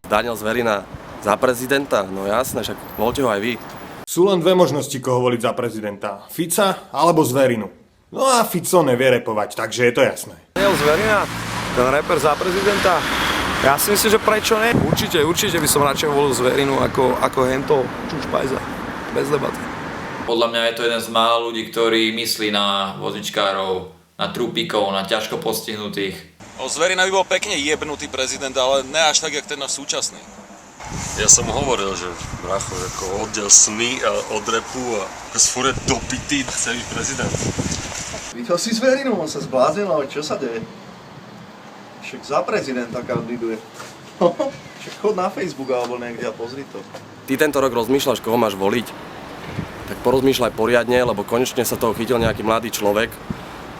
Daniel Zverina za prezidenta? No jasné, však voľte ho aj vy. Sú len dve možnosti, koho voliť za prezidenta. Fica alebo Zverinu. No a Fico nevie repovať, takže je to jasné. Daniel Zverina, ten reper za prezidenta. Ja si myslím, že prečo nie? Určite by som radšej volil Zverinu ako hento čučpajza. Bez debaty. Podľa mňa je to jeden z mála ľudí, ktorí myslí na vozíčkárov, na trúpikov, na ťažko postihnutých. Zverina by bol pekne jebnutý prezident, ale ne až tak, jak ten náš súčasný. Ja som hovoril, že bracho, ako oddel sny od repu a furt dopitý, chce byť prezident. Videl si Zverinu, on sa zbláznil, ale čo sa deje? Však za prezidenta kandiduje. Však chod na Facebook alebo niekde a pozri to. Ty tento rok rozmýšľaš, koho máš voliť? Tak porozmýšľaj poriadne, lebo konečne sa toho chytil nejaký mladý človek,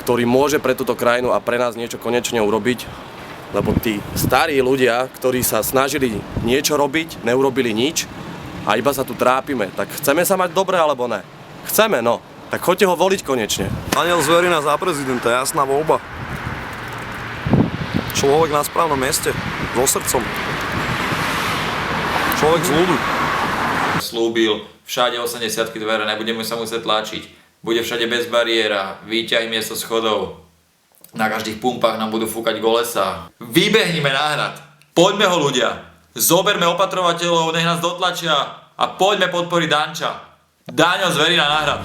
ktorý môže pre túto krajinu a pre nás niečo konečne urobiť. Lebo tí starí ľudia, ktorí sa snažili niečo robiť, neurobili nič a iba sa tu trápime. Tak chceme sa mať dobre alebo ne? Chceme, no. Tak choďte ho voliť konečne. Daniel Zverina za prezidenta, jasná voľba. Človek na správnom mieste, so srdcom. Človek z ľudu. Slúbil všade 80-ky dvere, nebudeme sa musieť tlačiť. Bude všade bez bariéra, výťahy miesto schodov. Na každých pumpách nám budú fúkať golesa. Vybehnime na hrad. Poďme ho ľudia. Zoberme opatrovateľov, nech nás dotlačia a poďme podporiť Danča. Daňo Zverina na hrad.